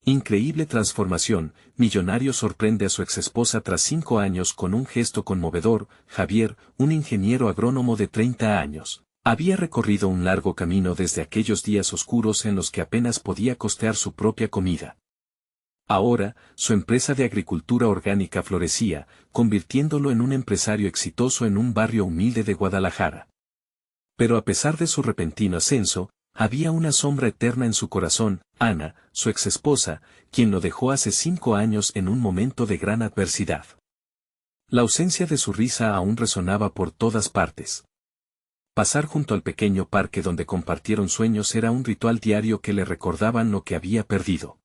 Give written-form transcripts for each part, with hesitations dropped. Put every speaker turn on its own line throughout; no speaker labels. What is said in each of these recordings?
Increíble transformación, millonario sorprende a su exesposa tras 5 años con un gesto conmovedor. Javier, un ingeniero agrónomo de 30 años, había recorrido un largo camino desde aquellos días oscuros en los que apenas podía costear su propia comida. Ahora, su empresa de agricultura orgánica florecía, convirtiéndolo en un empresario exitoso en un barrio humilde de Guadalajara. Pero a pesar de su repentino ascenso, había una sombra eterna en su corazón: Ana, su exesposa, quien lo dejó hace 5 años en un momento de gran adversidad. La ausencia de su risa aún resonaba por todas partes. Pasar junto al pequeño parque donde compartieron sueños era un ritual diario que le recordaban lo que había perdido.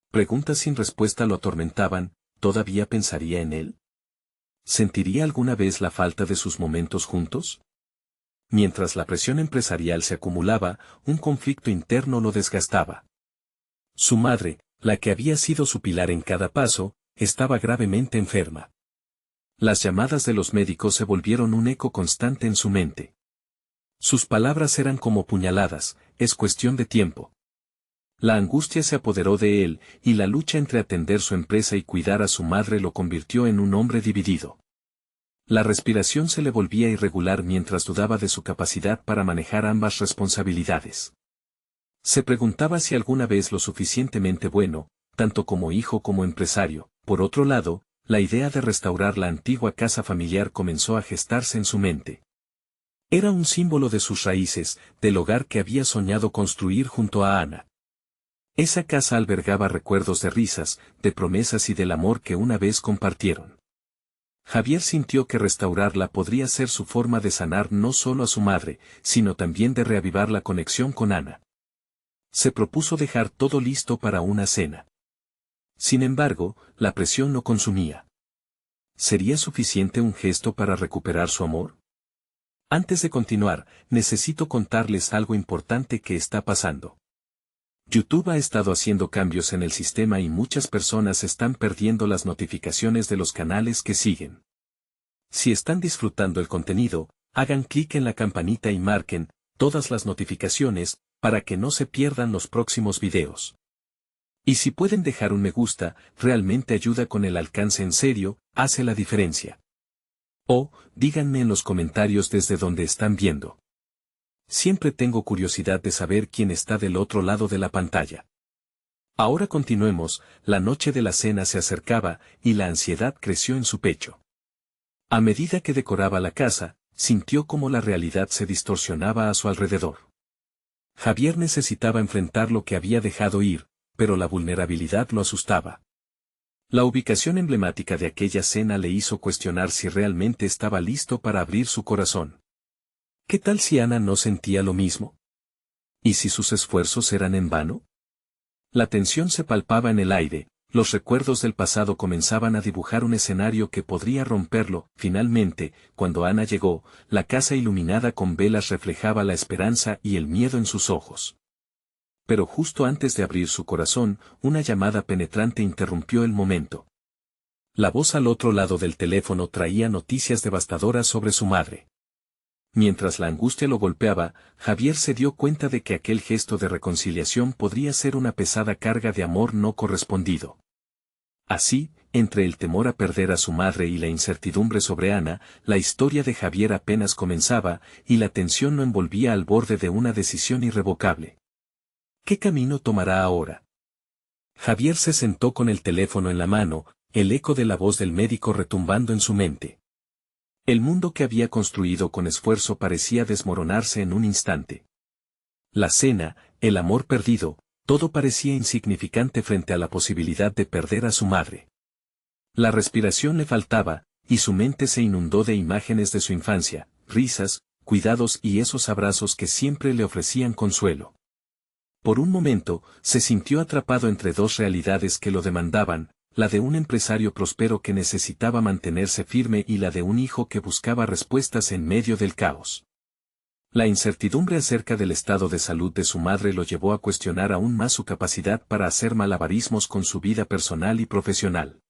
Preguntas sin respuesta lo atormentaban. ¿Todavía pensaría en él? ¿Sentiría alguna vez la falta de sus momentos juntos? Mientras la presión empresarial se acumulaba, un conflicto interno lo desgastaba. Su madre, la que había sido su pilar en cada paso, estaba gravemente enferma. Las llamadas de los médicos se volvieron un eco constante en su mente. Sus palabras eran como puñaladas: es cuestión de tiempo. La angustia se apoderó de él, y la lucha entre atender su empresa y cuidar a su madre lo convirtió en un hombre dividido. La respiración se le volvía irregular mientras dudaba de su capacidad para manejar ambas responsabilidades. Se preguntaba si alguna vez lo suficientemente bueno, tanto como hijo como empresario. Por otro lado, la idea de restaurar la antigua casa familiar comenzó a gestarse en su mente. Era un símbolo de sus raíces, del hogar que había soñado construir junto a Ana. Esa casa albergaba recuerdos de risas, de promesas y del amor que una vez compartieron. Javier sintió que restaurarla podría ser su forma de sanar no solo a su madre, sino también de reavivar la conexión con Ana. Se propuso dejar todo listo para una cena. Sin embargo, la presión lo consumía. ¿Sería suficiente un gesto para recuperar su amor? Antes de continuar, necesito contarles algo importante que está pasando. YouTube ha estado haciendo cambios en el sistema y muchas personas están perdiendo las notificaciones de los canales que siguen. Si están disfrutando el contenido, hagan clic en la campanita y marquen todas las notificaciones para que no se pierdan los próximos videos. Y si pueden dejar un me gusta, realmente ayuda con el alcance. En serio, hace la diferencia. O, díganme en los comentarios desde donde están viendo. Siempre tengo curiosidad de saber quién está del otro lado de la pantalla. Ahora continuemos. La noche de la cena se acercaba, y la ansiedad creció en su pecho. A medida que decoraba la casa, sintió cómo la realidad se distorsionaba a su alrededor. Javier necesitaba enfrentar lo que había dejado ir, pero la vulnerabilidad lo asustaba. La ubicación emblemática de aquella cena le hizo cuestionar si realmente estaba listo para abrir su corazón. ¿Qué tal si Ana no sentía lo mismo? ¿Y si sus esfuerzos eran en vano? La tensión se palpaba en el aire, los recuerdos del pasado comenzaban a dibujar un escenario que podría romperlo. Finalmente, cuando Ana llegó, la casa iluminada con velas reflejaba la esperanza y el miedo en sus ojos. Pero justo antes de abrir su corazón, una llamada penetrante interrumpió el momento. La voz al otro lado del teléfono traía noticias devastadoras sobre su madre. Mientras la angustia lo golpeaba, Javier se dio cuenta de que aquel gesto de reconciliación podría ser una pesada carga de amor no correspondido. Así, entre el temor a perder a su madre y la incertidumbre sobre Ana, la historia de Javier apenas comenzaba, y la tensión lo envolvía al borde de una decisión irrevocable. ¿Qué camino tomará ahora? Javier se sentó con el teléfono en la mano, el eco de la voz del médico retumbando en su mente. El mundo que había construido con esfuerzo parecía desmoronarse en un instante. La cena, el amor perdido, todo parecía insignificante frente a la posibilidad de perder a su madre. La respiración le faltaba, y su mente se inundó de imágenes de su infancia, risas, cuidados y esos abrazos que siempre le ofrecían consuelo. Por un momento, se sintió atrapado entre dos realidades que lo demandaban, la de un empresario próspero que necesitaba mantenerse firme y la de un hijo que buscaba respuestas en medio del caos. La incertidumbre acerca del estado de salud de su madre lo llevó a cuestionar aún más su capacidad para hacer malabarismos con su vida personal y profesional.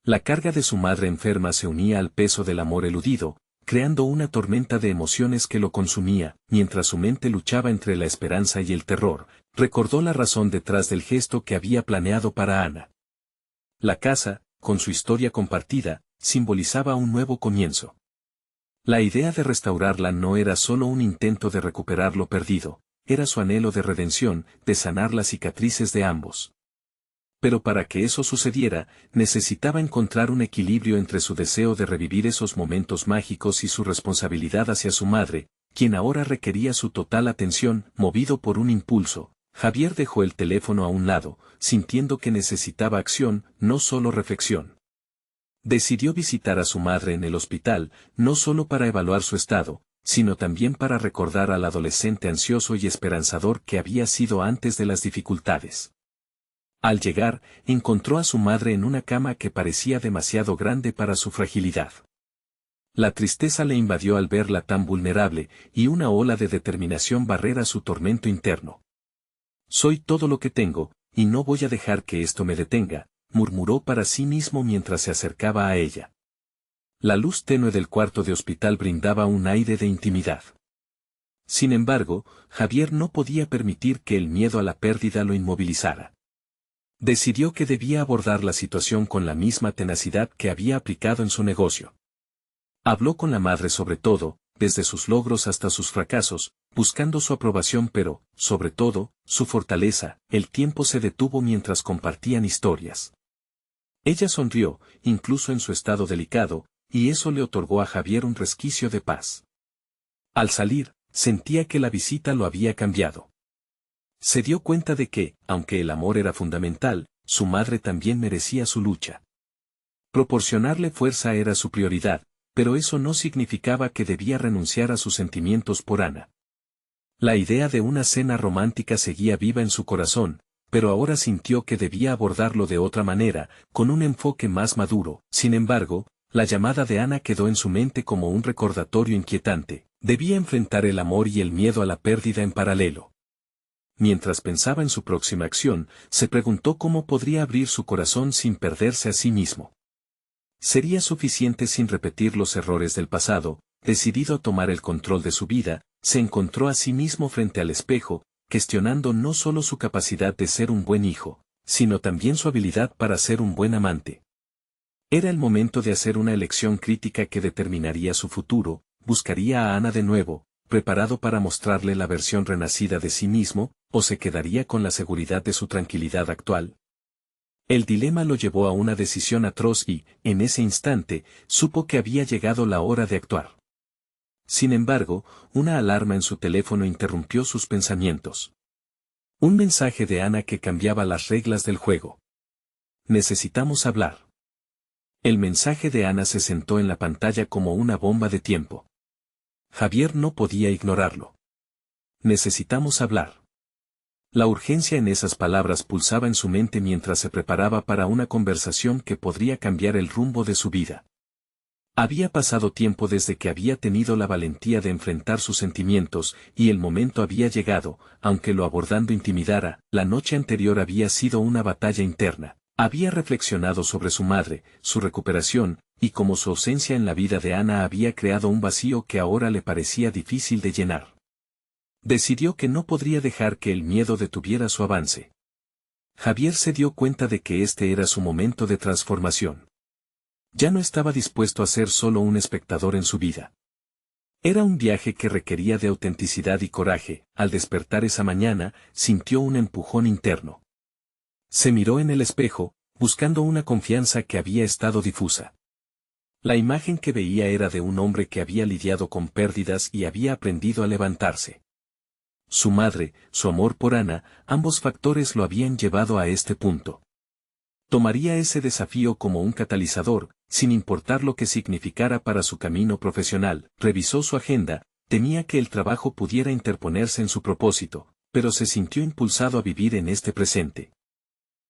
La carga de su madre enferma se unía al peso del amor eludido, creando una tormenta de emociones que lo consumía, mientras su mente luchaba entre la esperanza y el terror. Recordó la razón detrás del gesto que había planeado para Ana. La casa, con su historia compartida, simbolizaba un nuevo comienzo. La idea de restaurarla no era solo un intento de recuperar lo perdido, era su anhelo de redención, de sanar las cicatrices de ambos. Pero para que eso sucediera, necesitaba encontrar un equilibrio entre su deseo de revivir esos momentos mágicos y su responsabilidad hacia su madre, quien ahora requería su total atención. Movido por un impulso, Javier dejó el teléfono a un lado, sintiendo que necesitaba acción, no solo reflexión. Decidió visitar a su madre en el hospital, no solo para evaluar su estado, sino también para recordar al adolescente ansioso y esperanzador que había sido antes de las dificultades. Al llegar, encontró a su madre en una cama que parecía demasiado grande para su fragilidad. La tristeza le invadió al verla tan vulnerable, y una ola de determinación barrera su tormento interno. «Soy todo lo que tengo, y no voy a dejar que esto me detenga», murmuró para sí mismo mientras se acercaba a ella. La luz tenue del cuarto de hospital brindaba un aire de intimidad. Sin embargo, Javier no podía permitir que el miedo a la pérdida lo inmovilizara. Decidió que debía abordar la situación con la misma tenacidad que había aplicado en su negocio. Habló con la madre sobre todo, desde sus logros hasta sus fracasos, buscando su aprobación pero, sobre todo, su fortaleza. El tiempo se detuvo mientras compartían historias. Ella sonrió, incluso en su estado delicado, y eso le otorgó a Javier un resquicio de paz. Al salir, sentía que la visita lo había cambiado. Se dio cuenta de que, aunque el amor era fundamental, su madre también merecía su lucha. Proporcionarle fuerza era su prioridad, pero eso no significaba que debía renunciar a sus sentimientos por Ana. La idea de una cena romántica seguía viva en su corazón, pero ahora sintió que debía abordarlo de otra manera, con un enfoque más maduro. Sin embargo, la llamada de Ana quedó en su mente como un recordatorio inquietante. Debía enfrentar el amor y el miedo a la pérdida en paralelo. Mientras pensaba en su próxima acción, se preguntó cómo podría abrir su corazón sin perderse a sí mismo. ¿Sería suficiente sin repetir los errores del pasado? Decidido a tomar el control de su vida, se encontró a sí mismo frente al espejo, cuestionando no solo su capacidad de ser un buen hijo, sino también su habilidad para ser un buen amante. Era el momento de hacer una elección crítica que determinaría su futuro. ¿Buscaría a Ana de nuevo, preparado para mostrarle la versión renacida de sí mismo, o se quedaría con la seguridad de su tranquilidad actual? El dilema lo llevó a una decisión atroz y, en ese instante, supo que había llegado la hora de actuar. Sin embargo, una alarma en su teléfono interrumpió sus pensamientos. Un mensaje de Ana que cambiaba las reglas del juego. «Necesitamos hablar». El mensaje de Ana se sentó en la pantalla como una bomba de tiempo. Javier no podía ignorarlo. «Necesitamos hablar». La urgencia en esas palabras pulsaba en su mente mientras se preparaba para una conversación que podría cambiar el rumbo de su vida. Había pasado tiempo desde que había tenido la valentía de enfrentar sus sentimientos, y el momento había llegado. Aunque lo abordando intimidara, la noche anterior había sido una batalla interna. Había reflexionado sobre su madre, su recuperación, y cómo su ausencia en la vida de Ana había creado un vacío que ahora le parecía difícil de llenar. Decidió que no podría dejar que el miedo detuviera su avance. Javier se dio cuenta de que este era su momento de transformación. Ya no estaba dispuesto a ser solo un espectador en su vida. Era un viaje que requería de autenticidad y coraje. Al despertar esa mañana, sintió un empujón interno. Se miró en el espejo, buscando una confianza que había estado difusa. La imagen que veía era de un hombre que había lidiado con pérdidas y había aprendido a levantarse. Su madre, su amor por Ana, ambos factores lo habían llevado a este punto. Tomaría ese desafío como un catalizador, sin importar lo que significara para su camino profesional. Revisó su agenda, temía que el trabajo pudiera interponerse en su propósito, pero se sintió impulsado a vivir en este presente.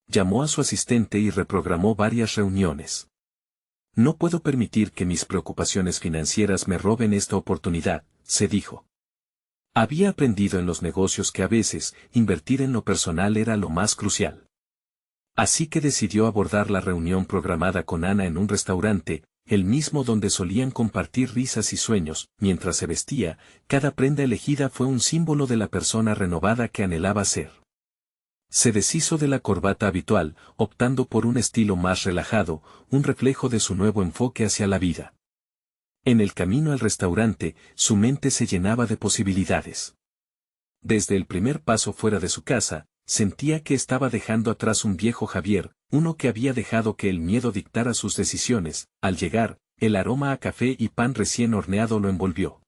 Llamó a su asistente y reprogramó varias reuniones. «No puedo permitir que mis preocupaciones financieras me roben esta oportunidad», se dijo. Había aprendido en los negocios que a veces, invertir en lo personal era lo más crucial. Así que decidió abordar la reunión programada con Ana en un restaurante, el mismo donde solían compartir risas y sueños. Mientras se vestía, cada prenda elegida fue un símbolo de la persona renovada que anhelaba ser. Se deshizo de la corbata habitual, optando por un estilo más relajado, un reflejo de su nuevo enfoque hacia la vida. En el camino al restaurante, su mente se llenaba de posibilidades. Desde el primer paso fuera de su casa, sentía que estaba dejando atrás un viejo Javier, uno que había dejado que el miedo dictara sus decisiones. Al llegar, el aroma a café y pan recién horneado lo envolvió.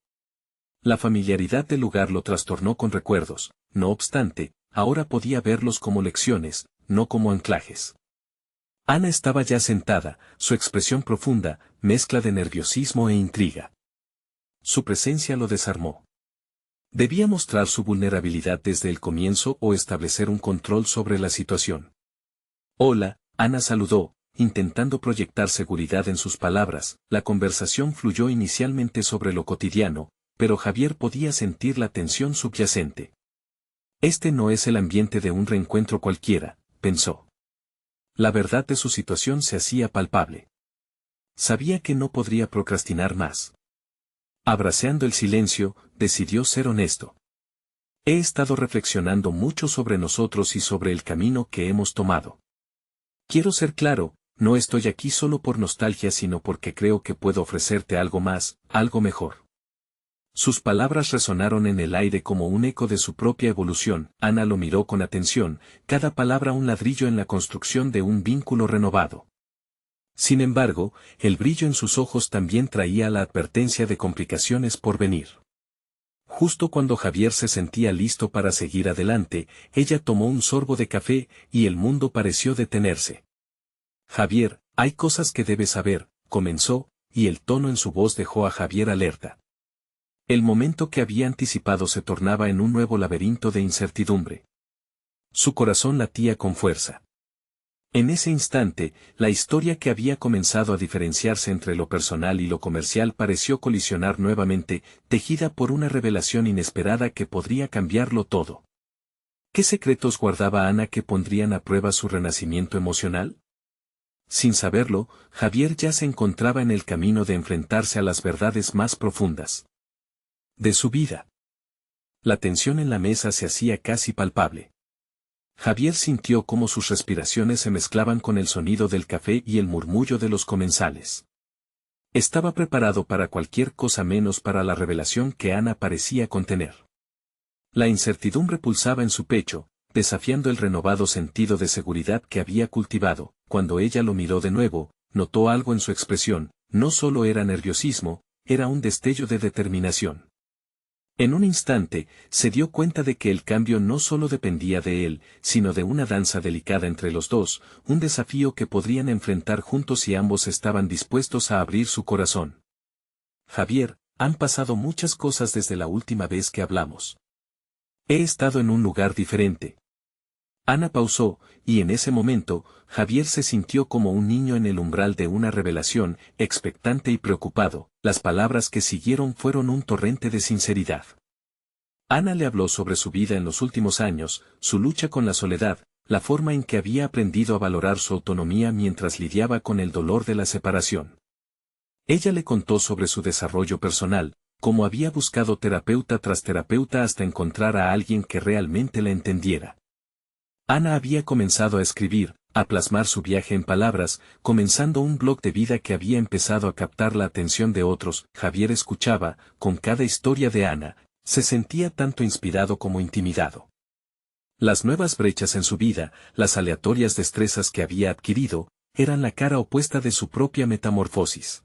La familiaridad del lugar lo trastornó con recuerdos, no obstante, ahora podía verlos como lecciones, no como anclajes. Ana estaba ya sentada, su expresión profunda, mezcla de nerviosismo e intriga. Su presencia lo desarmó. Debía mostrar su vulnerabilidad desde el comienzo o establecer un control sobre la situación. Hola, Ana saludó, intentando proyectar seguridad en sus palabras. La conversación fluyó inicialmente sobre lo cotidiano, pero Javier podía sentir la tensión subyacente. Este no es el ambiente de un reencuentro cualquiera, pensó. La verdad de su situación se hacía palpable. Sabía que no podría procrastinar más. Abraceando el silencio, decidió ser honesto. He estado reflexionando mucho sobre nosotros y sobre el camino que hemos tomado. Quiero ser claro, no estoy aquí solo por nostalgia sino porque creo que puedo ofrecerte algo más, algo mejor. Sus palabras resonaron en el aire como un eco de su propia evolución. Ana lo miró con atención, cada palabra un ladrillo en la construcción de un vínculo renovado. Sin embargo, el brillo en sus ojos también traía la advertencia de complicaciones por venir. Justo cuando Javier se sentía listo para seguir adelante, ella tomó un sorbo de café, y el mundo pareció detenerse. Javier, hay cosas que debes saber, comenzó, y el tono en su voz dejó a Javier alerta. El momento que había anticipado se tornaba en un nuevo laberinto de incertidumbre. Su corazón latía con fuerza. En ese instante, la historia que había comenzado a diferenciarse entre lo personal y lo comercial pareció colisionar nuevamente, tejida por una revelación inesperada que podría cambiarlo todo. ¿Qué secretos guardaba Ana que pondrían a prueba su renacimiento emocional? Sin saberlo, Javier ya se encontraba en el camino de enfrentarse a las verdades más profundas de su vida. La tensión en la mesa se hacía casi palpable. Javier sintió cómo sus respiraciones se mezclaban con el sonido del café y el murmullo de los comensales. Estaba preparado para cualquier cosa menos para la revelación que Ana parecía contener. La incertidumbre pulsaba en su pecho, desafiando el renovado sentido de seguridad que había cultivado. Cuando ella lo miró de nuevo, notó algo en su expresión, no solo era nerviosismo, era un destello de determinación. En un instante, se dio cuenta de que el cambio no solo dependía de él, sino de una danza delicada entre los dos, un desafío que podrían enfrentar juntos si ambos estaban dispuestos a abrir su corazón. Javier, han pasado muchas cosas desde la última vez que hablamos. He estado en un lugar diferente. Ana pausó, y en ese momento, Javier se sintió como un niño en el umbral de una revelación, expectante y preocupado. Las palabras que siguieron fueron un torrente de sinceridad. Ana le habló sobre su vida en los últimos años, su lucha con la soledad, la forma en que había aprendido a valorar su autonomía mientras lidiaba con el dolor de la separación. Ella le contó sobre su desarrollo personal, cómo había buscado terapeuta tras terapeuta hasta encontrar a alguien que realmente la entendiera. Ana había comenzado a escribir, a plasmar su viaje en palabras, comenzando un blog de vida que había empezado a captar la atención de otros. Javier escuchaba, con cada historia de Ana, se sentía tanto inspirado como intimidado. Las nuevas brechas en su vida, las aleatorias destrezas que había adquirido, eran la cara opuesta de su propia metamorfosis.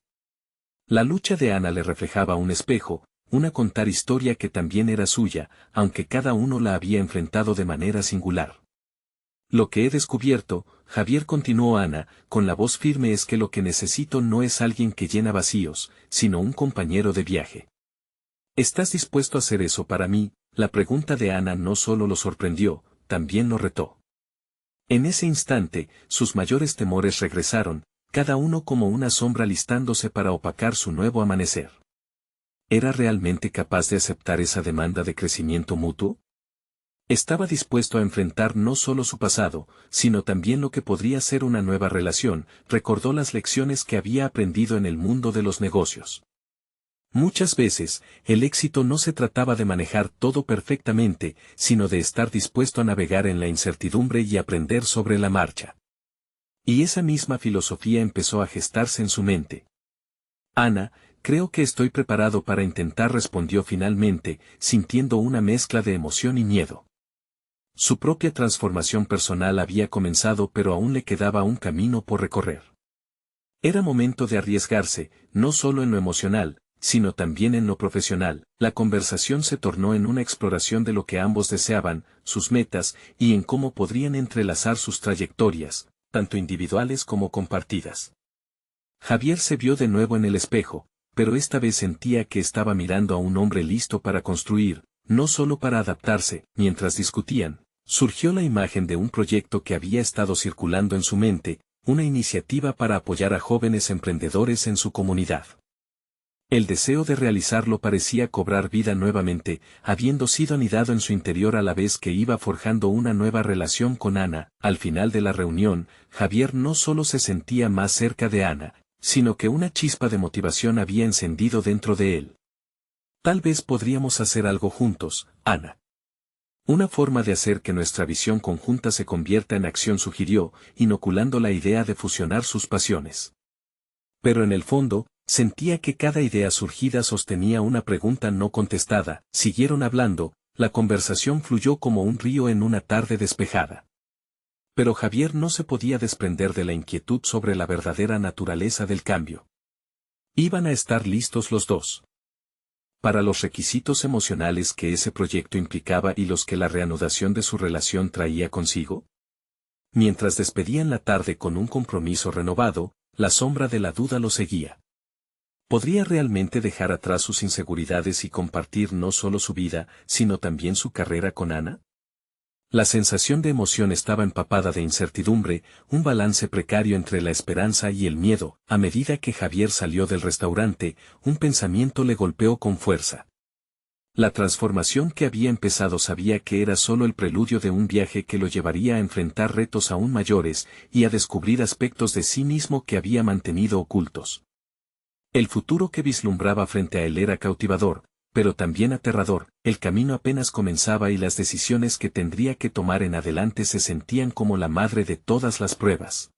La lucha de Ana le reflejaba un espejo, una contar historia que también era suya, aunque cada uno la había enfrentado de manera singular. Lo que he descubierto, Javier continuó Ana, con la voz firme es que lo que necesito no es alguien que llena vacíos, sino un compañero de viaje. ¿Estás dispuesto a hacer eso para mí? La pregunta de Ana no solo lo sorprendió, también lo retó. En ese instante, sus mayores temores regresaron, cada uno como una sombra listándose para opacar su nuevo amanecer. ¿Era realmente capaz de aceptar esa demanda de crecimiento mutuo? Estaba dispuesto a enfrentar no solo su pasado, sino también lo que podría ser una nueva relación. Recordó las lecciones que había aprendido en el mundo de los negocios. Muchas veces, el éxito no se trataba de manejar todo perfectamente, sino de estar dispuesto a navegar en la incertidumbre y aprender sobre la marcha. Y esa misma filosofía empezó a gestarse en su mente. Ana, creo que estoy preparado para intentar, respondió finalmente, sintiendo una mezcla de emoción y miedo. Su propia transformación personal había comenzado, pero aún le quedaba un camino por recorrer. Era momento de arriesgarse, no solo en lo emocional, sino también en lo profesional. La conversación se tornó en una exploración de lo que ambos deseaban, sus metas, y en cómo podrían entrelazar sus trayectorias, tanto individuales como compartidas. Javier se vio de nuevo en el espejo, pero esta vez sentía que estaba mirando a un hombre listo para construir, no solo para adaptarse. Mientras discutían, surgió la imagen de un proyecto que había estado circulando en su mente, una iniciativa para apoyar a jóvenes emprendedores en su comunidad. El deseo de realizarlo parecía cobrar vida nuevamente, habiendo sido anidado en su interior a la vez que iba forjando una nueva relación con Ana. Al final de la reunión, Javier no solo se sentía más cerca de Ana, sino que una chispa de motivación había encendido dentro de él. Tal vez podríamos hacer algo juntos, Ana. Una forma de hacer que nuestra visión conjunta se convierta en acción, sugirió, inoculando la idea de fusionar sus pasiones. Pero en el fondo, sentía que cada idea surgida sostenía una pregunta no contestada. Siguieron hablando, la conversación fluyó como un río en una tarde despejada. Pero Javier no se podía desprender de la inquietud sobre la verdadera naturaleza del cambio. ¿Iban a estar listos los dos para los requisitos emocionales que ese proyecto implicaba y los que la reanudación de su relación traía consigo? Mientras despedían la tarde con un compromiso renovado, la sombra de la duda lo seguía. ¿Podría realmente dejar atrás sus inseguridades y compartir no solo su vida, sino también su carrera con Ana? La sensación de emoción estaba empapada de incertidumbre, un balance precario entre la esperanza y el miedo. A medida que Javier salió del restaurante, un pensamiento le golpeó con fuerza. La transformación que había empezado sabía que era solo el preludio de un viaje que lo llevaría a enfrentar retos aún mayores y a descubrir aspectos de sí mismo que había mantenido ocultos. El futuro que vislumbraba frente a él era cautivador, pero también aterrador. El camino apenas comenzaba y las decisiones que tendría que tomar en adelante se sentían como la madre de todas las pruebas.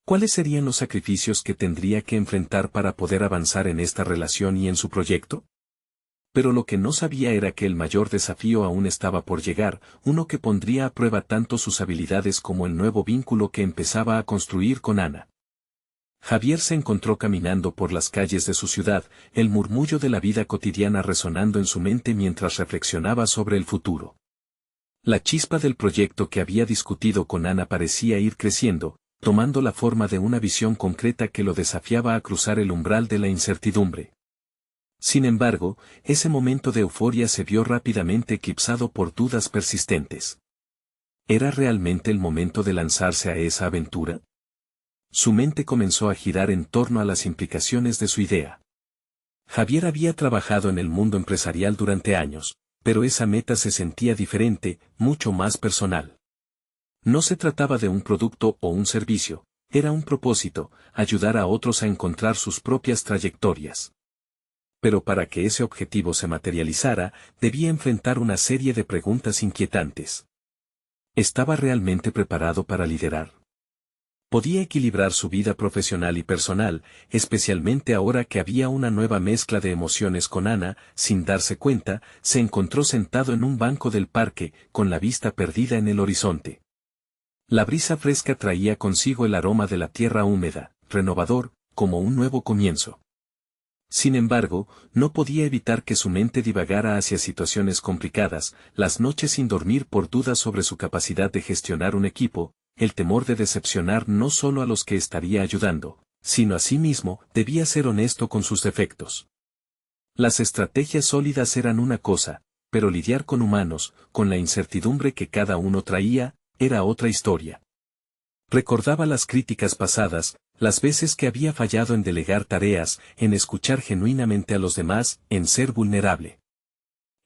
¿Cuáles serían los sacrificios que tendría que enfrentar para poder avanzar en esta relación y en su proyecto? Pero lo que no sabía era que el mayor desafío aún estaba por llegar, uno que pondría a prueba tanto sus habilidades como el nuevo vínculo que empezaba a construir con Ana. Javier se encontró caminando por las calles de su ciudad, el murmullo de la vida cotidiana resonando en su mente mientras reflexionaba sobre el futuro. La chispa del proyecto que había discutido con Ana parecía ir creciendo, tomando la forma de una visión concreta que lo desafiaba a cruzar el umbral de la incertidumbre. Sin embargo, ese momento de euforia se vio rápidamente eclipsado por dudas persistentes. ¿Era realmente el momento de lanzarse a esa aventura? Su mente comenzó a girar en torno a las implicaciones de su idea. Javier había trabajado en el mundo empresarial durante años, pero esa meta se sentía diferente, mucho más personal. No se trataba de un producto o un servicio, era un propósito, ayudar a otros a encontrar sus propias trayectorias. Pero para que ese objetivo se materializara, debía enfrentar una serie de preguntas inquietantes. ¿Estaba realmente preparado para liderar? Podía equilibrar su vida profesional y personal, especialmente ahora que había una nueva mezcla de emociones con Ana. Sin darse cuenta, se encontró sentado en un banco del parque, con la vista perdida en el horizonte. La brisa fresca traía consigo el aroma de la tierra húmeda, renovador, como un nuevo comienzo. Sin embargo, no podía evitar que su mente divagara hacia situaciones complicadas, las noches sin dormir por dudas sobre su capacidad de gestionar un equipo, el temor de decepcionar no solo a los que estaría ayudando, sino a sí mismo. Debía ser honesto con sus defectos. Las estrategias sólidas eran una cosa, pero lidiar con humanos, con la incertidumbre que cada uno traía, era otra historia. Recordaba las críticas pasadas, las veces que había fallado en delegar tareas, en escuchar genuinamente a los demás, en ser vulnerable.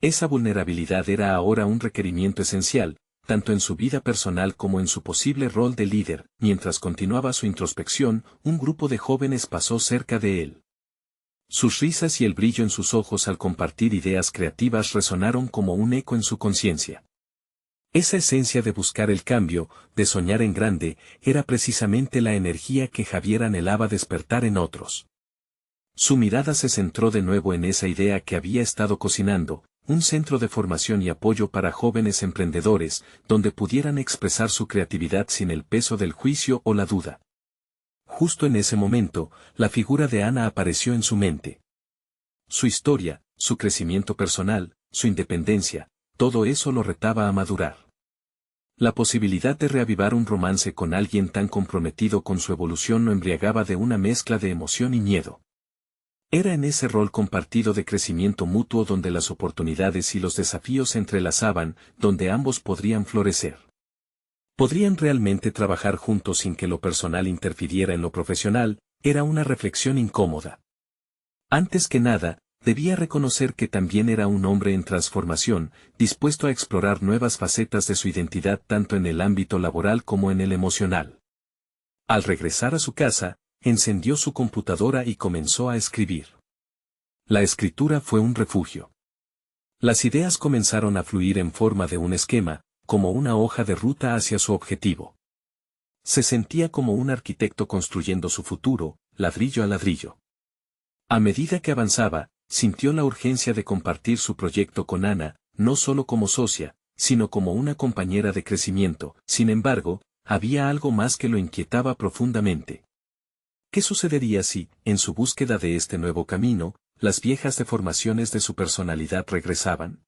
Esa vulnerabilidad era ahora un requerimiento esencial, tanto en su vida personal como en su posible rol de líder. Mientras continuaba su introspección, un grupo de jóvenes pasó cerca de él. Sus risas y el brillo en sus ojos al compartir ideas creativas resonaron como un eco en su conciencia. Esa esencia de buscar el cambio, de soñar en grande, era precisamente la energía que Javier anhelaba despertar en otros. Su mirada se centró de nuevo en esa idea que había estado cocinando, un centro de formación y apoyo para jóvenes emprendedores, donde pudieran expresar su creatividad sin el peso del juicio o la duda. Justo en ese momento, la figura de Ana apareció en su mente. Su historia, su crecimiento personal, su independencia, todo eso lo retaba a madurar. La posibilidad de reavivar un romance con alguien tan comprometido con su evolución lo embriagaba de una mezcla de emoción y miedo. Era en ese rol compartido de crecimiento mutuo donde las oportunidades y los desafíos se entrelazaban, donde ambos podrían florecer. ¿Podrían realmente trabajar juntos sin que lo personal interfiriera en lo profesional? Era una reflexión incómoda. Antes que nada, debía reconocer que también era un hombre en transformación, dispuesto a explorar nuevas facetas de su identidad tanto en el ámbito laboral como en el emocional. Al regresar a su casa, encendió su computadora y comenzó a escribir. La escritura fue un refugio. Las ideas comenzaron a fluir en forma de un esquema, como una hoja de ruta hacia su objetivo. Se sentía como un arquitecto construyendo su futuro, ladrillo a ladrillo. A medida que avanzaba, sintió la urgencia de compartir su proyecto con Ana, no solo como socia, sino como una compañera de crecimiento. Sin embargo, había algo más que lo inquietaba profundamente. ¿Qué sucedería si, en su búsqueda de este nuevo camino, las viejas deformaciones de su personalidad regresaban?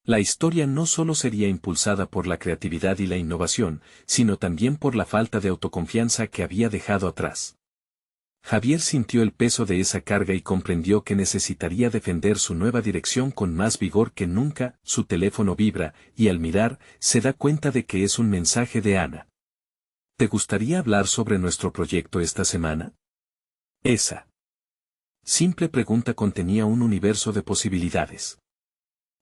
La historia no solo sería impulsada por la creatividad y la innovación, sino también por la falta de autoconfianza que había dejado atrás. Javier sintió el peso de esa carga y comprendió que necesitaría defender su nueva dirección con más vigor que nunca. Su teléfono vibra, y al mirar, se da cuenta de que es un mensaje de Ana. ¿Te gustaría hablar sobre nuestro proyecto esta semana? Esa simple pregunta contenía un universo de posibilidades.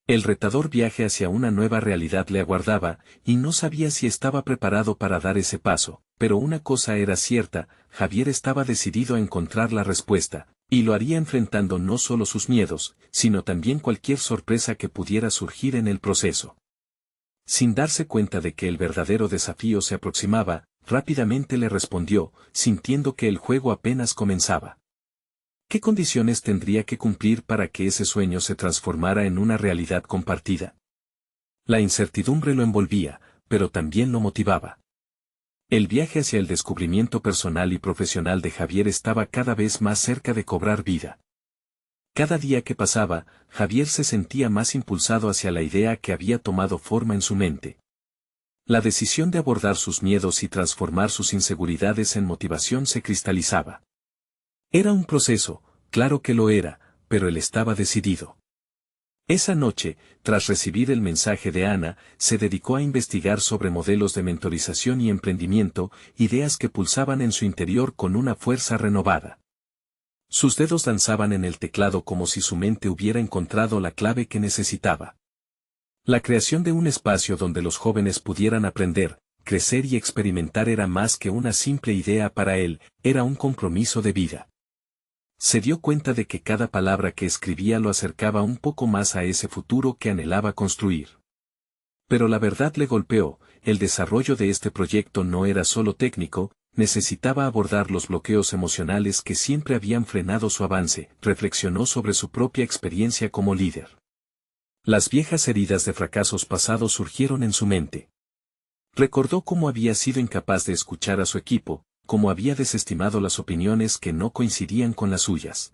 El retador viaje hacia una nueva realidad le aguardaba, y no sabía si estaba preparado para dar ese paso, pero una cosa era cierta, Javier estaba decidido a encontrar la respuesta, y lo haría enfrentando no solo sus miedos, sino también cualquier sorpresa que pudiera surgir en el proceso. Sin darse cuenta de que el verdadero desafío se aproximaba, rápidamente le respondió, sintiendo que el juego apenas comenzaba. ¿Qué condiciones tendría que cumplir para que ese sueño se transformara en una realidad compartida? La incertidumbre lo envolvía, pero también lo motivaba. El viaje hacia el descubrimiento personal y profesional de Javier estaba cada vez más cerca de cobrar vida. Cada día que pasaba, Javier se sentía más impulsado hacia la idea que había tomado forma en su mente. La decisión de abordar sus miedos y transformar sus inseguridades en motivación se cristalizaba. Era un proceso, claro que lo era, pero él estaba decidido. Esa noche, tras recibir el mensaje de Ana, se dedicó a investigar sobre modelos de mentorización y emprendimiento, ideas que pulsaban en su interior con una fuerza renovada. Sus dedos danzaban en el teclado como si su mente hubiera encontrado la clave que necesitaba. La creación de un espacio donde los jóvenes pudieran aprender, crecer y experimentar era más que una simple idea para él, era un compromiso de vida. Se dio cuenta de que cada palabra que escribía lo acercaba un poco más a ese futuro que anhelaba construir. Pero la verdad le golpeó, el desarrollo de este proyecto no era solo técnico, necesitaba abordar los bloqueos emocionales que siempre habían frenado su avance. Reflexionó sobre su propia experiencia como líder. Las viejas heridas de fracasos pasados surgieron en su mente. Recordó cómo había sido incapaz de escuchar a su equipo, cómo había desestimado las opiniones que no coincidían con las suyas.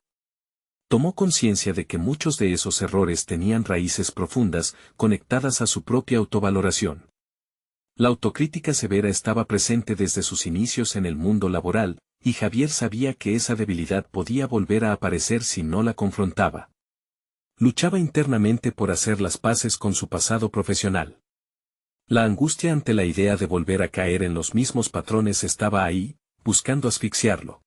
Tomó conciencia de que muchos de esos errores tenían raíces profundas, conectadas a su propia autovaloración. La autocrítica severa estaba presente desde sus inicios en el mundo laboral, y Javier sabía que esa debilidad podía volver a aparecer si no la confrontaba. Luchaba internamente por hacer las paces con su pasado profesional. La angustia ante la idea de volver a caer en los mismos patrones estaba ahí, buscando asfixiarlo.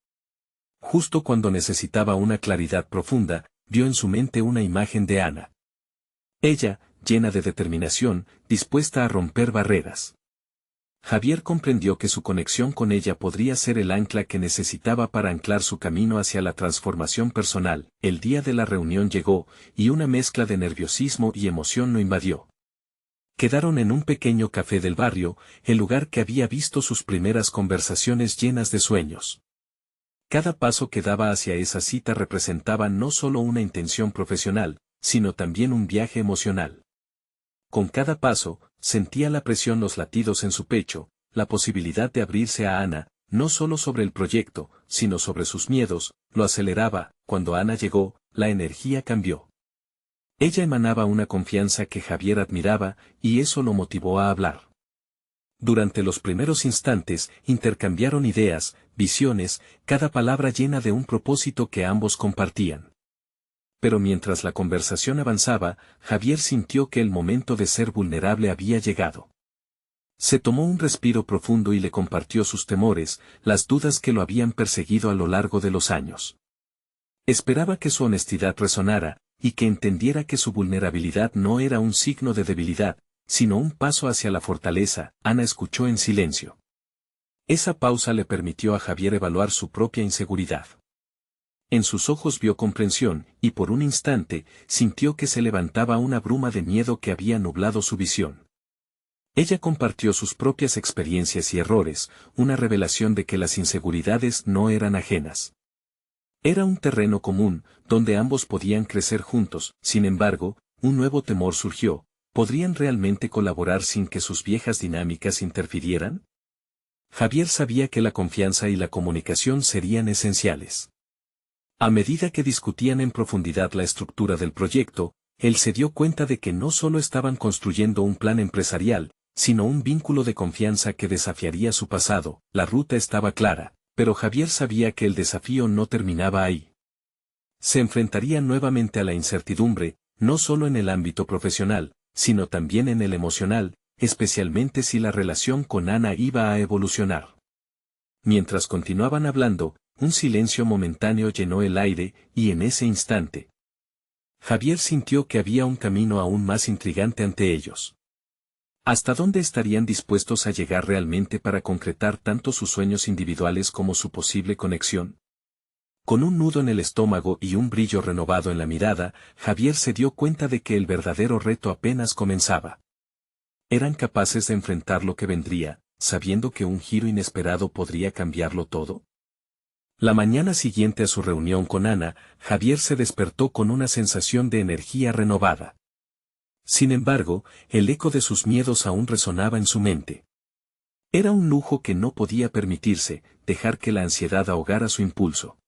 Justo cuando necesitaba una claridad profunda, vio en su mente una imagen de Ana. Ella, llena de determinación, dispuesta a romper barreras. Javier comprendió que su conexión con ella podría ser el ancla que necesitaba para anclar su camino hacia la transformación personal. El día de la reunión llegó, y una mezcla de nerviosismo y emoción lo invadió. Quedaron en un pequeño café del barrio, el lugar que había visto sus primeras conversaciones llenas de sueños. Cada paso que daba hacia esa cita representaba no solo una intención profesional, sino también un viaje emocional. Con cada paso, sentía la presión, los latidos en su pecho, la posibilidad de abrirse a Ana, no solo sobre el proyecto, sino sobre sus miedos, lo aceleraba. Cuando Ana llegó, la energía cambió. Ella emanaba una confianza que Javier admiraba, y eso lo motivó a hablar. Durante los primeros instantes, intercambiaron ideas, visiones, cada palabra llena de un propósito que ambos compartían. Pero mientras la conversación avanzaba, Javier sintió que el momento de ser vulnerable había llegado. Se tomó un respiro profundo y le compartió sus temores, las dudas que lo habían perseguido a lo largo de los años. Esperaba que su honestidad resonara, y que entendiera que su vulnerabilidad no era un signo de debilidad, sino un paso hacia la fortaleza. Ana escuchó en silencio. Esa pausa le permitió a Javier evaluar su propia inseguridad. En sus ojos vio comprensión, y por un instante, sintió que se levantaba una bruma de miedo que había nublado su visión. Ella compartió sus propias experiencias y errores, una revelación de que las inseguridades no eran ajenas. Era un terreno común, donde ambos podían crecer juntos. Sin embargo, un nuevo temor surgió: ¿podrían realmente colaborar sin que sus viejas dinámicas interfirieran? Javier sabía que la confianza y la comunicación serían esenciales. A medida que discutían en profundidad la estructura del proyecto, él se dio cuenta de que no solo estaban construyendo un plan empresarial, sino un vínculo de confianza que desafiaría su pasado. La ruta estaba clara, pero Javier sabía que el desafío no terminaba ahí. Se enfrentaría nuevamente a la incertidumbre, no solo en el ámbito profesional, sino también en el emocional, especialmente si la relación con Ana iba a evolucionar. Mientras continuaban hablando, un silencio momentáneo llenó el aire, y en ese instante, Javier sintió que había un camino aún más intrigante ante ellos. ¿Hasta dónde estarían dispuestos a llegar realmente para concretar tanto sus sueños individuales como su posible conexión? Con un nudo en el estómago y un brillo renovado en la mirada, Javier se dio cuenta de que el verdadero reto apenas comenzaba. ¿Eran capaces de enfrentar lo que vendría, sabiendo que un giro inesperado podría cambiarlo todo? La mañana siguiente a su reunión con Ana, Javier se despertó con una sensación de energía renovada. Sin embargo, el eco de sus miedos aún resonaba en su mente. Era un lujo que no podía permitirse, dejar que la ansiedad ahogara su impulso.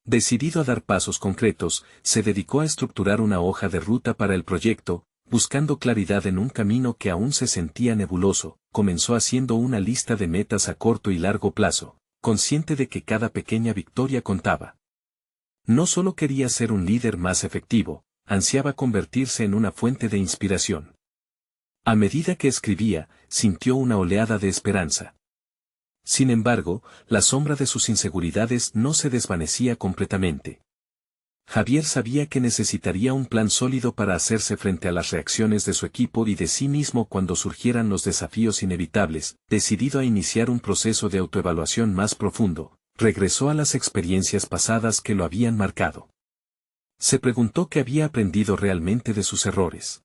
Decidido a dar pasos concretos, se dedicó a estructurar una hoja de ruta para el proyecto, buscando claridad en un camino que aún se sentía nebuloso. Comenzó haciendo una lista de metas a corto y largo plazo, consciente de que cada pequeña victoria contaba. No solo quería ser un líder más efectivo, ansiaba convertirse en una fuente de inspiración. A medida que escribía, sintió una oleada de esperanza. Sin embargo, la sombra de sus inseguridades no se desvanecía completamente. Javier sabía que necesitaría un plan sólido para hacerse frente a las reacciones de su equipo y de sí mismo cuando surgieran los desafíos inevitables. Decidido a iniciar un proceso de autoevaluación más profundo, regresó a las experiencias pasadas que lo habían marcado. Se preguntó qué había aprendido realmente de sus errores.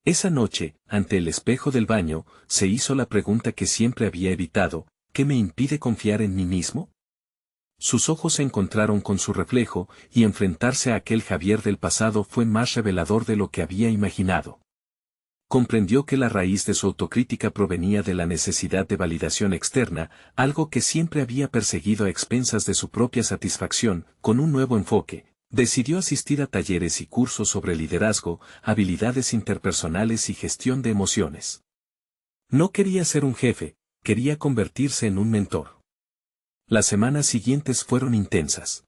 Esa noche, ante el espejo del baño, se hizo la pregunta que siempre había evitado: ¿qué me impide confiar en mí mismo? Sus ojos se encontraron con su reflejo, y enfrentarse a aquel Javier del pasado fue más revelador de lo que había imaginado. Comprendió que la raíz de su autocrítica provenía de la necesidad de validación externa, algo que siempre había perseguido a expensas de su propia satisfacción. Con un nuevo enfoque, decidió asistir a talleres y cursos sobre liderazgo, habilidades interpersonales y gestión de emociones. No quería ser un jefe, quería convertirse en un mentor. Las semanas siguientes fueron intensas.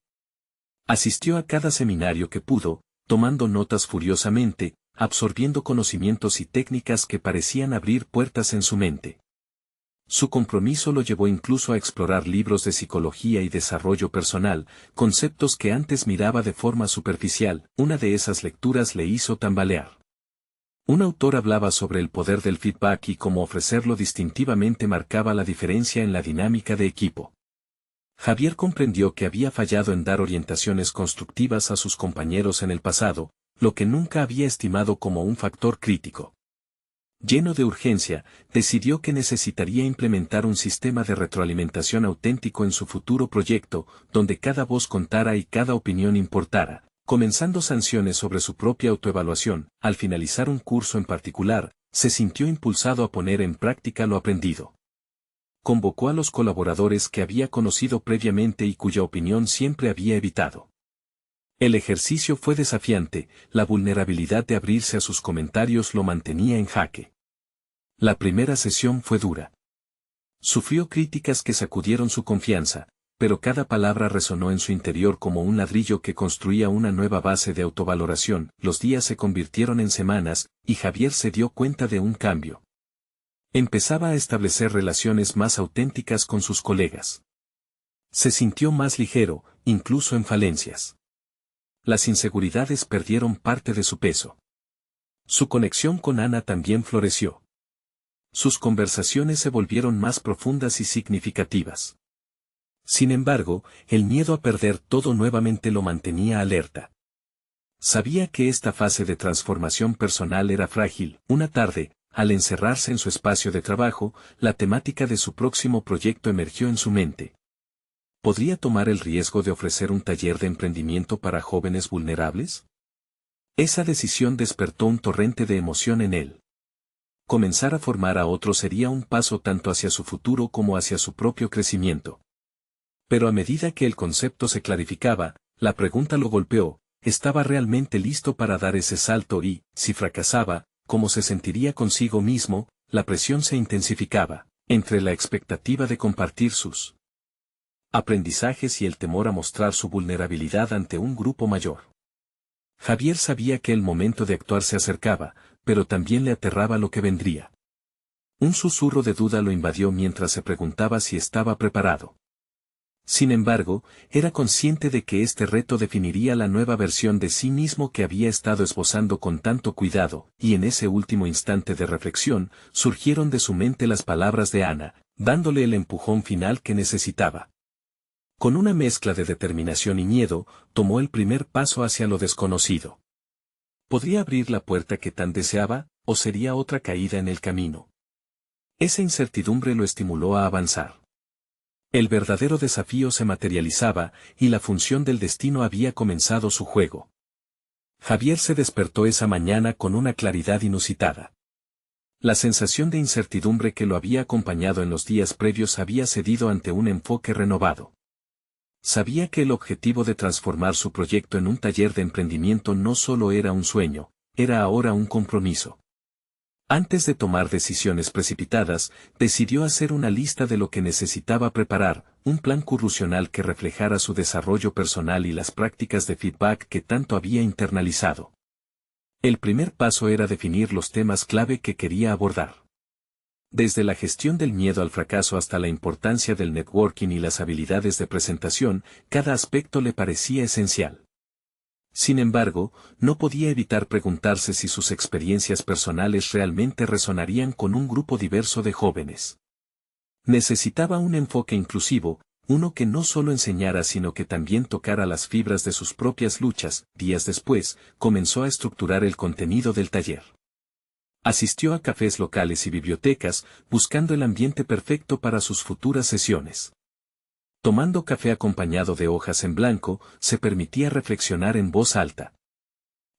Asistió a cada seminario que pudo, tomando notas furiosamente, absorbiendo conocimientos y técnicas que parecían abrir puertas en su mente. Su compromiso lo llevó incluso a explorar libros de psicología y desarrollo personal, conceptos que antes miraba de forma superficial. Una de esas lecturas le hizo tambalear. Un autor hablaba sobre el poder del feedback y cómo ofrecerlo distintivamente marcaba la diferencia en la dinámica de equipo. Javier comprendió que había fallado en dar orientaciones constructivas a sus compañeros en el pasado, lo que nunca había estimado como un factor crítico. Lleno de urgencia, decidió que necesitaría implementar un sistema de retroalimentación auténtico en su futuro proyecto, donde cada voz contara y cada opinión importara, comenzando sanciones sobre su propia autoevaluación. Al finalizar un curso en particular, se sintió impulsado a poner en práctica lo aprendido. Convocó a los colaboradores que había conocido previamente y cuya opinión siempre había evitado. El ejercicio fue desafiante, la vulnerabilidad de abrirse a sus comentarios lo mantenía en jaque. La primera sesión fue dura. Sufrió críticas que sacudieron su confianza, pero cada palabra resonó en su interior como un ladrillo que construía una nueva base de autovaloración. Los días se convirtieron en semanas, y Javier se dio cuenta de un cambio. Empezaba a establecer relaciones más auténticas con sus colegas. Se sintió más ligero, incluso en falencias. Las inseguridades perdieron parte de su peso. Su conexión con Ana también floreció. Sus conversaciones se volvieron más profundas y significativas. Sin embargo, el miedo a perder todo nuevamente lo mantenía alerta. Sabía que esta fase de transformación personal era frágil. Una tarde, al encerrarse en su espacio de trabajo, la temática de su próximo proyecto emergió en su mente. ¿Podría tomar el riesgo de ofrecer un taller de emprendimiento para jóvenes vulnerables? Esa decisión despertó un torrente de emoción en él. Comenzar a formar a otros sería un paso tanto hacia su futuro como hacia su propio crecimiento. Pero a medida que el concepto se clarificaba, la pregunta lo golpeó: ¿estaba realmente listo para dar ese salto y, si fracasaba, cómo se sentiría consigo mismo? La presión se intensificaba, entre la expectativa de compartir sus aprendizajes y el temor a mostrar su vulnerabilidad ante un grupo mayor. Javier sabía que el momento de actuar se acercaba, pero también le aterraba lo que vendría. Un susurro de duda lo invadió mientras se preguntaba si estaba preparado. Sin embargo, era consciente de que este reto definiría la nueva versión de sí mismo que había estado esbozando con tanto cuidado, y en ese último instante de reflexión, surgieron de su mente las palabras de Ana, dándole el empujón final que necesitaba. Con una mezcla de determinación y miedo, tomó el primer paso hacia lo desconocido. ¿Podría abrir la puerta que tan deseaba, o sería otra caída en el camino? Esa incertidumbre lo estimuló a avanzar. El verdadero desafío se materializaba, y la función del destino había comenzado su juego. Javier se despertó esa mañana con una claridad inusitada. La sensación de incertidumbre que lo había acompañado en los días previos había cedido ante un enfoque renovado. Sabía que el objetivo de transformar su proyecto en un taller de emprendimiento no solo era un sueño, era ahora un compromiso. Antes de tomar decisiones precipitadas, decidió hacer una lista de lo que necesitaba preparar, un plan curricular que reflejara su desarrollo personal y las prácticas de feedback que tanto había internalizado. El primer paso era definir los temas clave que quería abordar. Desde la gestión del miedo al fracaso hasta la importancia del networking y las habilidades de presentación, cada aspecto le parecía esencial. Sin embargo, no podía evitar preguntarse si sus experiencias personales realmente resonarían con un grupo diverso de jóvenes. Necesitaba un enfoque inclusivo, uno que no solo enseñara sino que también tocara las fibras de sus propias luchas. Días después, comenzó a estructurar el contenido del taller. Asistió a cafés locales y bibliotecas, buscando el ambiente perfecto para sus futuras sesiones. Tomando café acompañado de hojas en blanco, se permitía reflexionar en voz alta.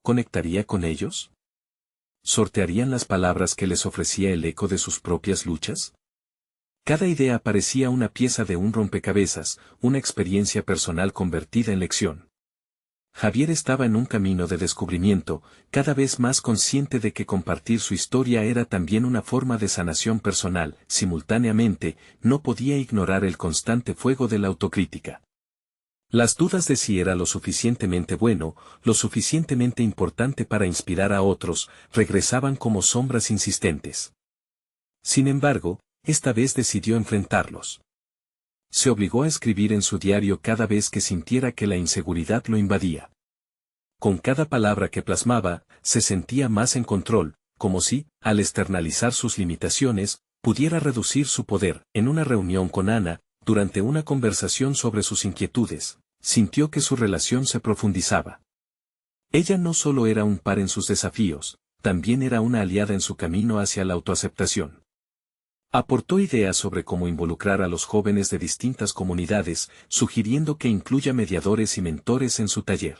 ¿Conectaría con ellos? ¿Sortearían las palabras que les ofrecía el eco de sus propias luchas? Cada idea parecía una pieza de un rompecabezas, una experiencia personal convertida en lección. Javier estaba en un camino de descubrimiento, cada vez más consciente de que compartir su historia era también una forma de sanación personal. Simultáneamente, no podía ignorar el constante fuego de la autocrítica. Las dudas de si era lo suficientemente bueno, lo suficientemente importante para inspirar a otros, regresaban como sombras insistentes. Sin embargo, esta vez decidió enfrentarlos. Se obligó a escribir en su diario cada vez que sintiera que la inseguridad lo invadía. Con cada palabra que plasmaba, se sentía más en control, como si, al externalizar sus limitaciones, pudiera reducir su poder. En una reunión con Ana, durante una conversación sobre sus inquietudes, sintió que su relación se profundizaba. Ella no solo era un par en sus desafíos, también era una aliada en su camino hacia la autoaceptación. Aportó ideas sobre cómo involucrar a los jóvenes de distintas comunidades, sugiriendo que incluya mediadores y mentores en su taller.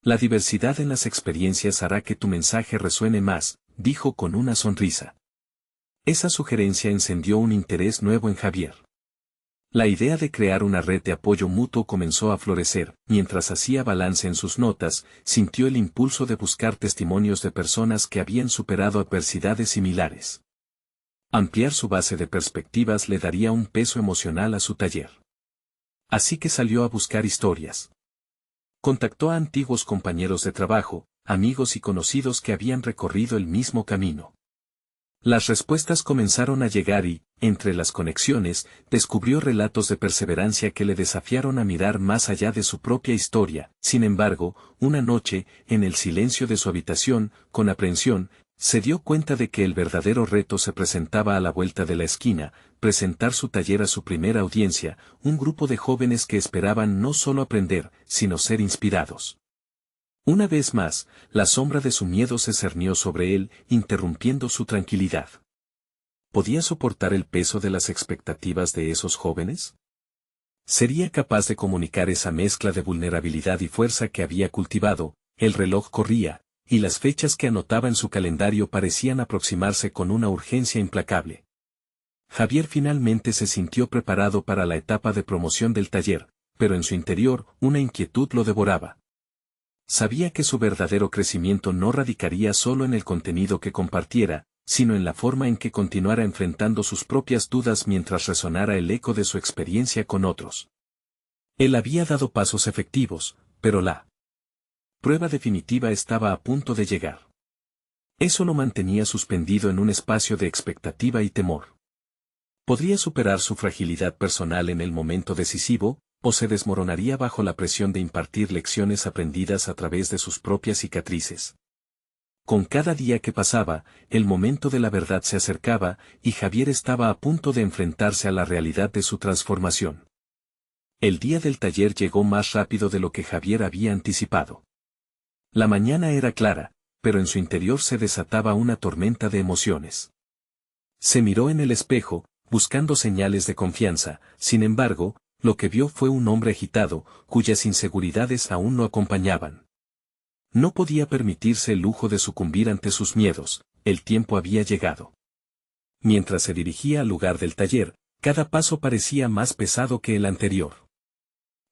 La diversidad en las experiencias hará que tu mensaje resuene más, dijo con una sonrisa. Esa sugerencia encendió un interés nuevo en Javier. La idea de crear una red de apoyo mutuo comenzó a florecer. Mientras hacía balance en sus notas, sintió el impulso de buscar testimonios de personas que habían superado adversidades similares. Ampliar su base de perspectivas le daría un peso emocional a su taller. Así que salió a buscar historias. Contactó a antiguos compañeros de trabajo, amigos y conocidos que habían recorrido el mismo camino. Las respuestas comenzaron a llegar y, entre las conexiones, descubrió relatos de perseverancia que le desafiaron a mirar más allá de su propia historia. Sin embargo, una noche, en el silencio de su habitación, con aprehensión, se dio cuenta de que el verdadero reto se presentaba a la vuelta de la esquina: presentar su taller a su primera audiencia, un grupo de jóvenes que esperaban no solo aprender, sino ser inspirados. Una vez más, la sombra de su miedo se cernió sobre él, interrumpiendo su tranquilidad. ¿Podía soportar el peso de las expectativas de esos jóvenes? ¿Sería capaz de comunicar esa mezcla de vulnerabilidad y fuerza que había cultivado? El reloj corría, y las fechas que anotaba en su calendario parecían aproximarse con una urgencia implacable. Javier finalmente se sintió preparado para la etapa de promoción del taller, pero en su interior, una inquietud lo devoraba. Sabía que su verdadero crecimiento no radicaría solo en el contenido que compartiera, sino en la forma en que continuara enfrentando sus propias dudas mientras resonara el eco de su experiencia con otros. Él había dado pasos efectivos, pero la prueba definitiva estaba a punto de llegar. Eso lo mantenía suspendido en un espacio de expectativa y temor. ¿Podría superar su fragilidad personal en el momento decisivo, o se desmoronaría bajo la presión de impartir lecciones aprendidas a través de sus propias cicatrices? Con cada día que pasaba, el momento de la verdad se acercaba, y Javier estaba a punto de enfrentarse a la realidad de su transformación. El día del taller llegó más rápido de lo que Javier había anticipado. La mañana era clara, pero en su interior se desataba una tormenta de emociones. Se miró en el espejo, buscando señales de confianza. Sin embargo, lo que vio fue un hombre agitado, cuyas inseguridades aún lo acompañaban. No podía permitirse el lujo de sucumbir ante sus miedos, el tiempo había llegado. Mientras se dirigía al lugar del taller, cada paso parecía más pesado que el anterior.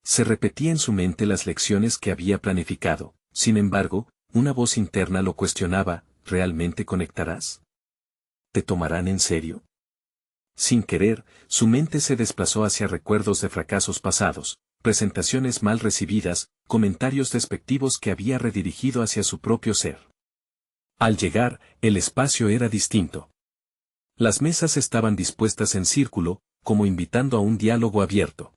Se repetía en su mente las lecciones que había planificado. Sin embargo, una voz interna lo cuestionaba: ¿realmente conectarás? ¿Te tomarán en serio? Sin querer, su mente se desplazó hacia recuerdos de fracasos pasados, presentaciones mal recibidas, comentarios despectivos que había redirigido hacia su propio ser. Al llegar, el espacio era distinto. Las mesas estaban dispuestas en círculo, como invitando a un diálogo abierto.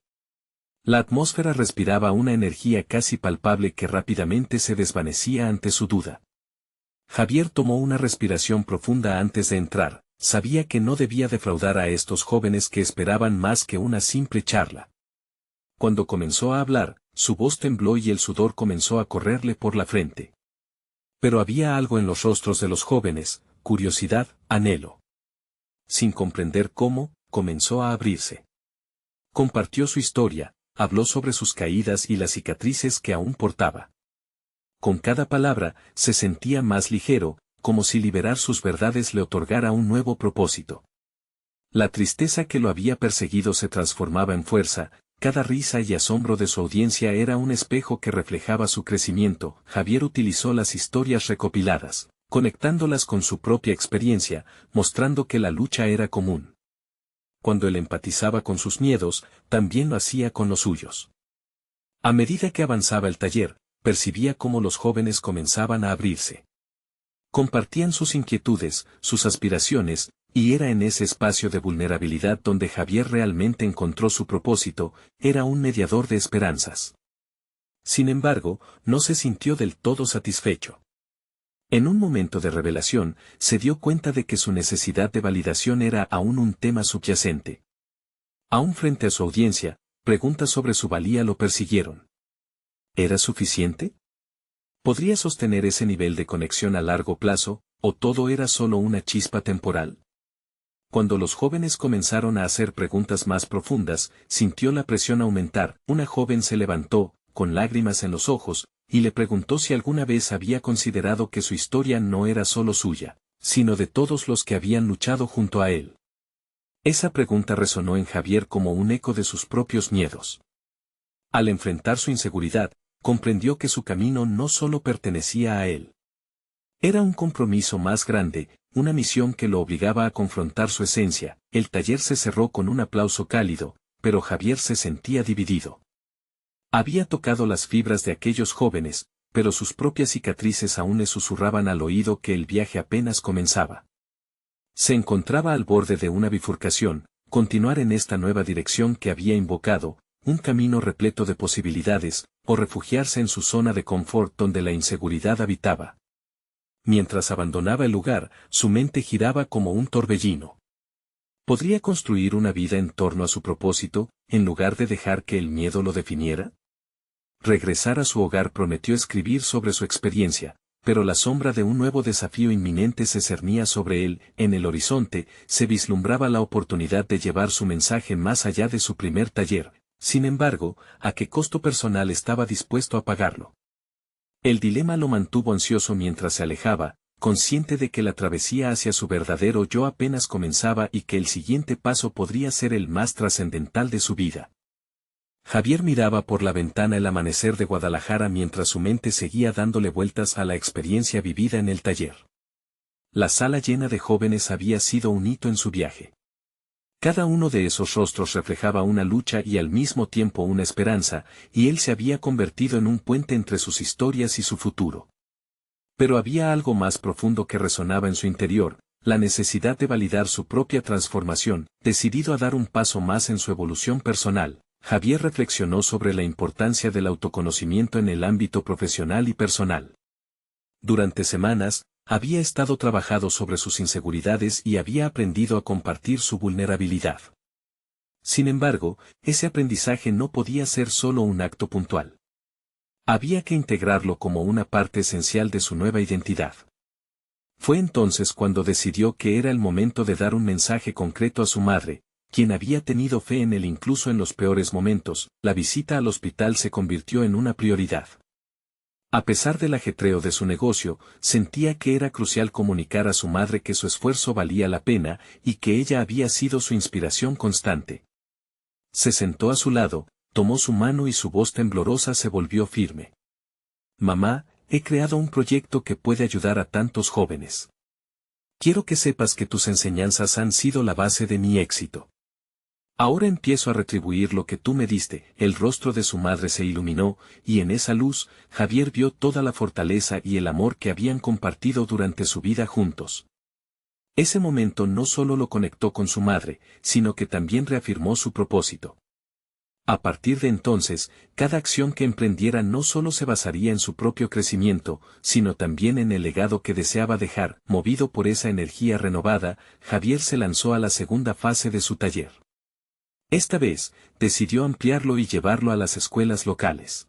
La atmósfera respiraba una energía casi palpable que rápidamente se desvanecía ante su duda. Javier tomó una respiración profunda antes de entrar. Sabía que no debía defraudar a estos jóvenes que esperaban más que una simple charla. Cuando comenzó a hablar, su voz tembló y el sudor comenzó a correrle por la frente. Pero había algo en los rostros de los jóvenes: curiosidad, anhelo. Sin comprender cómo, comenzó a abrirse. Compartió su historia, habló sobre sus caídas y las cicatrices que aún portaba. Con cada palabra, se sentía más ligero, como si liberar sus verdades le otorgara un nuevo propósito. La tristeza que lo había perseguido se transformaba en fuerza. Cada risa y asombro de su audiencia era un espejo que reflejaba su crecimiento. Javier utilizó las historias recopiladas, conectándolas con su propia experiencia, mostrando que la lucha era común. Cuando él empatizaba con sus miedos, también lo hacía con los suyos. A medida que avanzaba el taller, percibía cómo los jóvenes comenzaban a abrirse. Compartían sus inquietudes, sus aspiraciones, y era en ese espacio de vulnerabilidad donde Javier realmente encontró su propósito. Era un mediador de esperanzas. Sin embargo, no se sintió del todo satisfecho. En un momento de revelación, se dio cuenta de que su necesidad de validación era aún un tema subyacente. Aún frente a su audiencia, preguntas sobre su valía lo persiguieron. ¿Era suficiente? ¿Podría sostener ese nivel de conexión a largo plazo, o todo era solo una chispa temporal? Cuando los jóvenes comenzaron a hacer preguntas más profundas, sintió la presión aumentar. Una joven se levantó, con lágrimas en los ojos, y le preguntó si alguna vez había considerado que su historia no era solo suya, sino de todos los que habían luchado junto a él. Esa pregunta resonó en Javier como un eco de sus propios miedos. Al enfrentar su inseguridad, comprendió que su camino no solo pertenecía a él. Era un compromiso más grande, una misión que lo obligaba a confrontar su esencia. El taller se cerró con un aplauso cálido, pero Javier se sentía dividido. Había tocado las fibras de aquellos jóvenes, pero sus propias cicatrices aún le susurraban al oído que el viaje apenas comenzaba. Se encontraba al borde de una bifurcación, continuar en esta nueva dirección que había invocado, un camino repleto de posibilidades, o refugiarse en su zona de confort donde la inseguridad habitaba. Mientras abandonaba el lugar, su mente giraba como un torbellino. ¿Podría construir una vida en torno a su propósito, en lugar de dejar que el miedo lo definiera? Regresar a su hogar prometió escribir sobre su experiencia, pero la sombra de un nuevo desafío inminente se cernía sobre él. En el horizonte, se vislumbraba la oportunidad de llevar su mensaje más allá de su primer taller. Sin embargo, ¿a qué costo personal estaba dispuesto a pagarlo? El dilema lo mantuvo ansioso mientras se alejaba, consciente de que la travesía hacia su verdadero yo apenas comenzaba y que el siguiente paso podría ser el más trascendental de su vida. Javier miraba por la ventana el amanecer de Guadalajara mientras su mente seguía dándole vueltas a la experiencia vivida en el taller. La sala llena de jóvenes había sido un hito en su viaje. Cada uno de esos rostros reflejaba una lucha y al mismo tiempo una esperanza, y él se había convertido en un puente entre sus historias y su futuro. Pero había algo más profundo que resonaba en su interior, la necesidad de validar su propia transformación. Decidido a dar un paso más en su evolución personal, Javier reflexionó sobre la importancia del autoconocimiento en el ámbito profesional y personal. Durante semanas, había estado trabajando sobre sus inseguridades y había aprendido a compartir su vulnerabilidad. Sin embargo, ese aprendizaje no podía ser solo un acto puntual. Había que integrarlo como una parte esencial de su nueva identidad. Fue entonces cuando decidió que era el momento de dar un mensaje concreto a su madre, quien había tenido fe en él incluso en los peores momentos. La visita al hospital se convirtió en una prioridad. A pesar del ajetreo de su negocio, sentía que era crucial comunicar a su madre que su esfuerzo valía la pena y que ella había sido su inspiración constante. Se sentó a su lado, tomó su mano y su voz temblorosa se volvió firme. Mamá, he creado un proyecto que puede ayudar a tantos jóvenes. Quiero que sepas que tus enseñanzas han sido la base de mi éxito. Ahora empiezo a retribuir lo que tú me diste. El rostro de su madre se iluminó, y en esa luz, Javier vio toda la fortaleza y el amor que habían compartido durante su vida juntos. Ese momento no solo lo conectó con su madre, sino que también reafirmó su propósito. A partir de entonces, cada acción que emprendiera no solo se basaría en su propio crecimiento, sino también en el legado que deseaba dejar. Movido por esa energía renovada, Javier se lanzó a la segunda fase de su taller. Esta vez, decidió ampliarlo y llevarlo a las escuelas locales.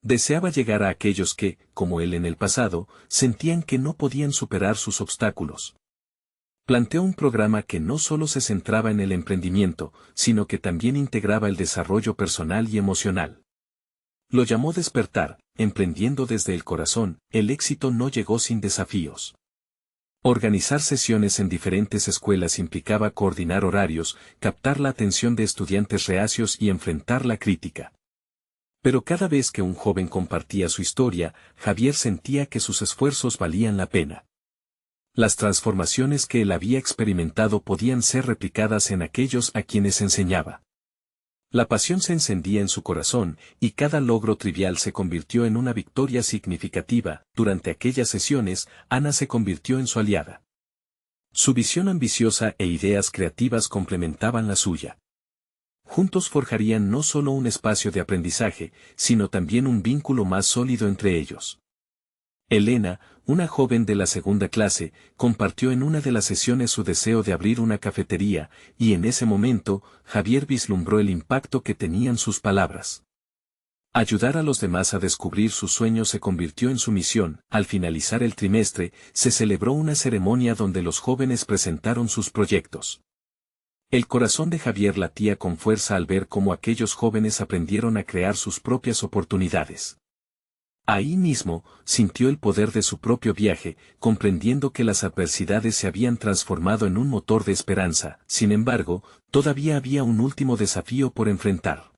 Deseaba llegar a aquellos que, como él en el pasado, sentían que no podían superar sus obstáculos. Planteó un programa que no solo se centraba en el emprendimiento, sino que también integraba el desarrollo personal y emocional. Lo llamó Despertar, emprendiendo desde el corazón. El éxito no llegó sin desafíos. Organizar sesiones en diferentes escuelas implicaba coordinar horarios, captar la atención de estudiantes reacios y enfrentar la crítica. Pero cada vez que un joven compartía su historia, Javier sentía que sus esfuerzos valían la pena. Las transformaciones que él había experimentado podían ser replicadas en aquellos a quienes enseñaba. La pasión se encendía en su corazón, y cada logro trivial se convirtió en una victoria significativa. Durante aquellas sesiones, Ana se convirtió en su aliada. Su visión ambiciosa e ideas creativas complementaban la suya. Juntos forjarían no solo un espacio de aprendizaje, sino también un vínculo más sólido entre ellos. Elena, una joven de la segunda clase, compartió en una de las sesiones su deseo de abrir una cafetería, y en ese momento, Javier vislumbró el impacto que tenían sus palabras. Ayudar a los demás a descubrir sus sueños se convirtió en su misión. Al finalizar el trimestre, se celebró una ceremonia donde los jóvenes presentaron sus proyectos. El corazón de Javier latía con fuerza al ver cómo aquellos jóvenes aprendieron a crear sus propias oportunidades. Ahí mismo, sintió el poder de su propio viaje, comprendiendo que las adversidades se habían transformado en un motor de esperanza. Sin embargo, todavía había un último desafío por enfrentar.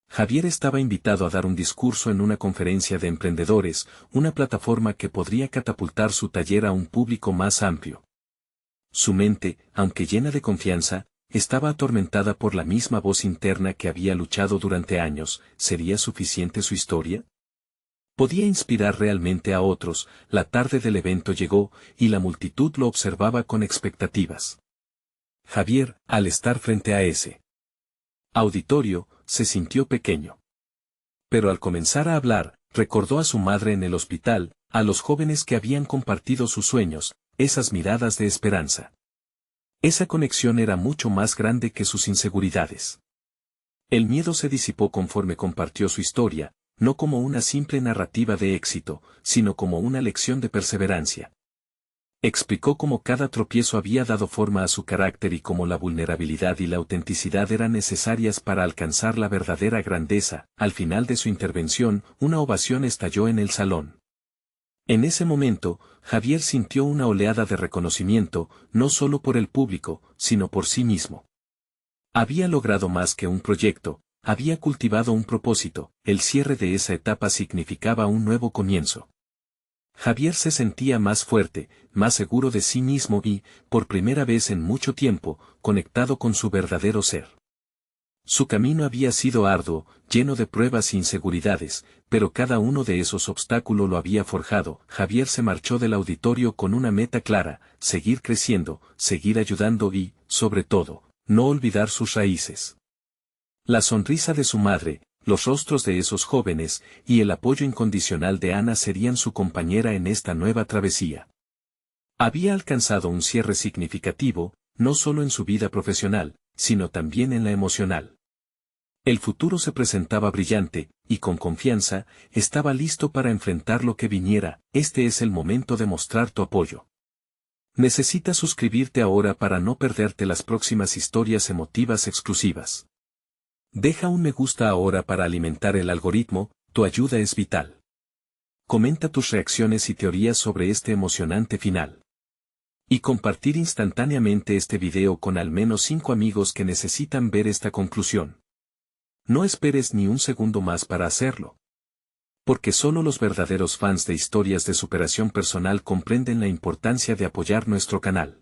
Javier estaba invitado a dar un discurso en una conferencia de emprendedores, una plataforma que podría catapultar su taller a un público más amplio. Su mente, aunque llena de confianza, estaba atormentada por la misma voz interna que había luchado durante años. ¿Sería suficiente su historia? ¿Podía inspirar realmente a otros? La tarde del evento llegó, y la multitud lo observaba con expectativas. Javier, al estar frente a ese auditorio, se sintió pequeño. Pero al comenzar a hablar, recordó a su madre en el hospital, a los jóvenes que habían compartido sus sueños, esas miradas de esperanza. Esa conexión era mucho más grande que sus inseguridades. El miedo se disipó conforme compartió su historia, no como una simple narrativa de éxito, sino como una lección de perseverancia. Explicó cómo cada tropiezo había dado forma a su carácter y cómo la vulnerabilidad y la autenticidad eran necesarias para alcanzar la verdadera grandeza. Al final de su intervención, una ovación estalló en el salón. En ese momento, Javier sintió una oleada de reconocimiento, no solo por el público, sino por sí mismo. Había logrado más que un proyecto, había cultivado un propósito. El cierre de esa etapa significaba un nuevo comienzo. Javier se sentía más fuerte, más seguro de sí mismo y, por primera vez en mucho tiempo, conectado con su verdadero ser. Su camino había sido arduo, lleno de pruebas e inseguridades, pero cada uno de esos obstáculos lo había forjado. Javier se marchó del auditorio con una meta clara: seguir creciendo, seguir ayudando y, sobre todo, no olvidar sus raíces. La sonrisa de su madre, los rostros de esos jóvenes, y el apoyo incondicional de Ana serían su compañera en esta nueva travesía. Había alcanzado un cierre significativo, no solo en su vida profesional, sino también en la emocional. El futuro se presentaba brillante, y con confianza, estaba listo para enfrentar lo que viniera. Este es el momento de mostrar tu apoyo. Necesitas suscribirte ahora para no perderte las próximas historias emotivas exclusivas. Deja un me gusta ahora para alimentar el algoritmo, tu ayuda es vital. Comenta tus reacciones y teorías sobre este emocionante final. Y compartir instantáneamente este video con al menos 5 amigos que necesitan ver esta conclusión. No esperes ni un segundo más para hacerlo. Porque solo los verdaderos fans de historias de superación personal comprenden la importancia de apoyar nuestro canal.